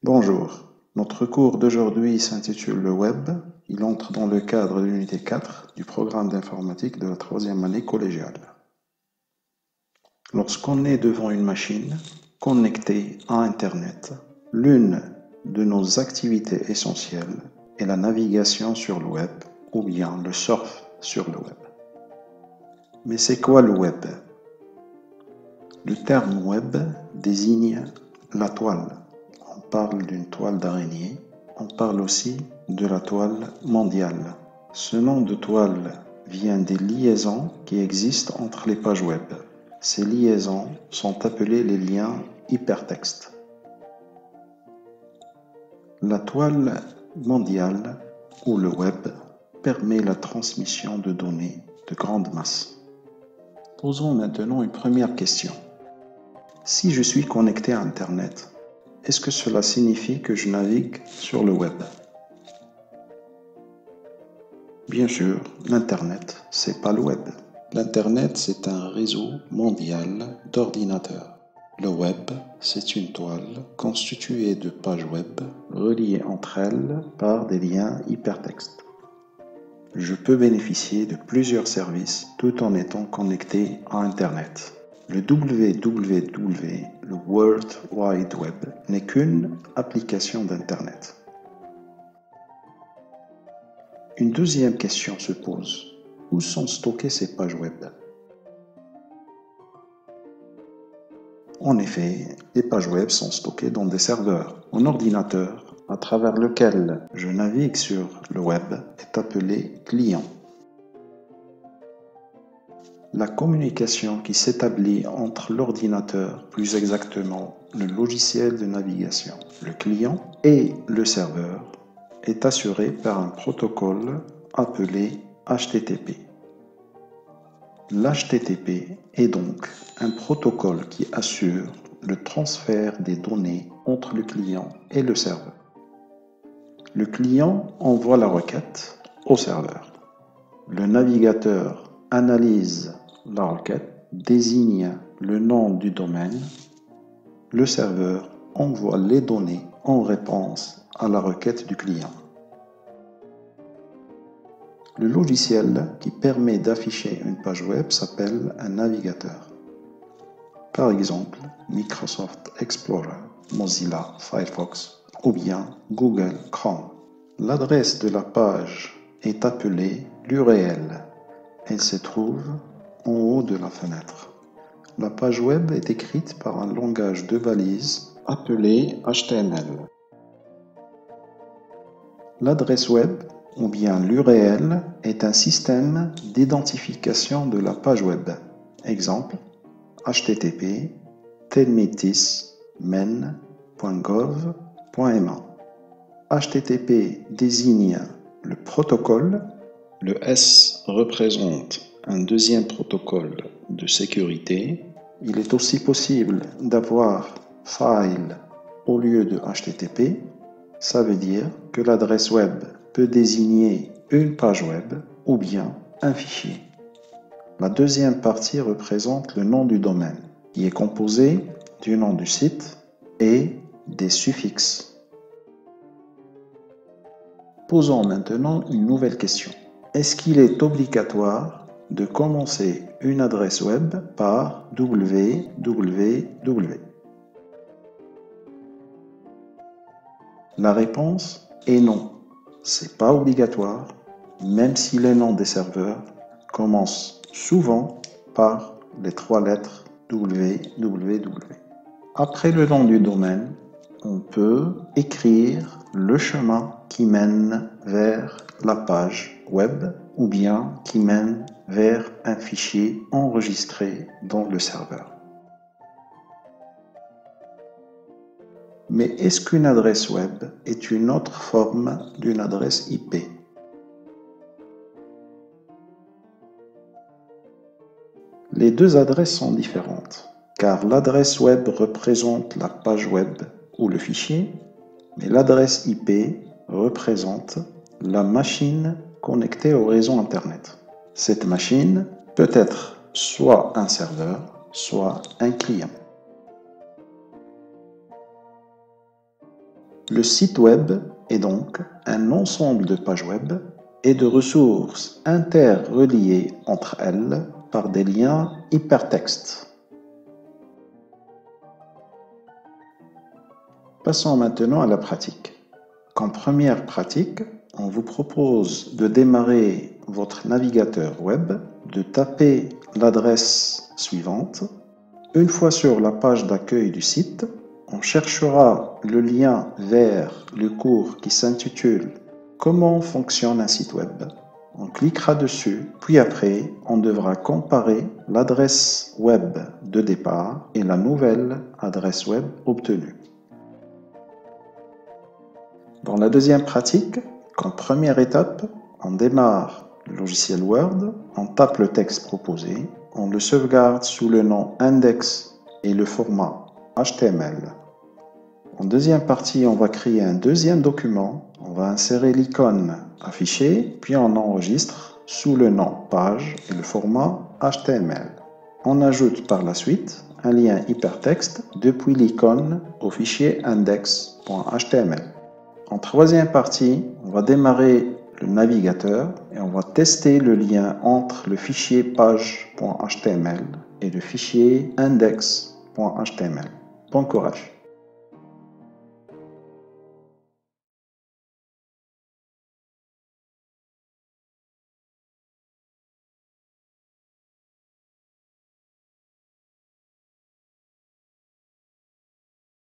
Bonjour, notre cours d'aujourd'hui s'intitule le web. Il entre dans le cadre de l'unité 4 du programme d'informatique de la 3e année collégiale. Lorsqu'on est devant une machine connectée à Internet, l'une de nos activités essentielles est la navigation sur le web ou bien le surf sur le web. Mais c'est quoi le web? Le terme web désigne la toile. On parle d'une toile d'araignée, on parle aussi de la toile mondiale. Ce nom de toile vient des liaisons qui existent entre les pages web. Ces liaisons sont appelées les liens hypertextes. La toile mondiale ou le web permet la transmission de données de grande masse. Posons maintenant une première question. Si je suis connecté à Internet, est-ce que cela signifie que je navigue sur le web? Bien sûr, l'Internet, c'est pas le web. L'Internet, c'est un réseau mondial d'ordinateurs. Le web, c'est une toile constituée de pages web reliées entre elles par des liens hypertextes. Je peux bénéficier de plusieurs services tout en étant connecté à Internet. Le www, le World Wide Web, n'est qu'une application d'Internet. Une deuxième question se pose. Où sont stockées ces pages web? En effet, les pages web sont stockées dans des serveurs. Un ordinateur à travers lequel je navigue sur le web est appelé client. La communication qui s'établit entre l'ordinateur, plus exactement le logiciel de navigation, le client et le serveur, est assurée par un protocole appelé HTTP. L'HTTP est donc un protocole qui assure le transfert des données entre le client et le serveur. Le client envoie la requête au serveur. Le navigateur analyse la requête, désigne le nom du domaine. Le serveur envoie les données en réponse à la requête du client. Le logiciel qui permet d'afficher une page web s'appelle un navigateur. Par exemple, Microsoft Explorer, Mozilla Firefox ou bien Google Chrome. L'adresse de la page est appelée l'URL. Elle se trouve en haut de la fenêtre. La page web est écrite par un langage de balises appelé HTML. L'adresse web ou bien l'URL est un système d'identification de la page web. Exemple, http telmetis.men.gov.ma. HTTP désigne le protocole, le S représente un deuxième protocole de sécurité. Il est aussi possible d'avoir file au lieu de HTTP. Ça veut dire que l'adresse web peut désigner une page web ou bien un fichier. La deuxième partie représente le nom du domaine, qui est composé du nom du site et des suffixes. Posons maintenant une nouvelle question. Est-ce qu'il est obligatoire de commencer une adresse web par www? La réponse est non. C'est pas obligatoire, même si les noms des serveurs commencent souvent par les 3 lettres www. Après le nom du domaine, on peut écrire le chemin qui mène vers la page web ou bien qui mène vers un fichier enregistré dans le serveur. Mais est-ce qu'une adresse web est une autre forme d'une adresse IP? Les deux adresses sont différentes, car l'adresse web représente la page web ou le fichier, mais l'adresse IP représente la machine connectée au réseau Internet. Cette machine peut être soit un serveur, soit un client. Le site web est donc un ensemble de pages web et de ressources interreliées entre elles par des liens hypertextes. Passons maintenant à la pratique. Comme première pratique, on vous propose de démarrer votre navigateur web, de taper l'adresse suivante. Une fois sur la page d'accueil du site, on cherchera le lien vers le cours qui s'intitule « Comment fonctionne un site web ». On cliquera dessus, puis après, on devra comparer l'adresse web de départ et la nouvelle adresse web obtenue. Dans la deuxième pratique, comme première étape, on démarre le logiciel Word, on tape le texte proposé, on le sauvegarde sous le nom index et le format HTML. En deuxième partie, on va créer un deuxième document, on va insérer l'icône affichée, puis on enregistre sous le nom page et le format HTML. On ajoute par la suite un lien hypertexte depuis l'icône au fichier index.html. En troisième partie, on va démarrer le navigateur et on va tester le lien entre le fichier page.html et le fichier index.html. Bon courage!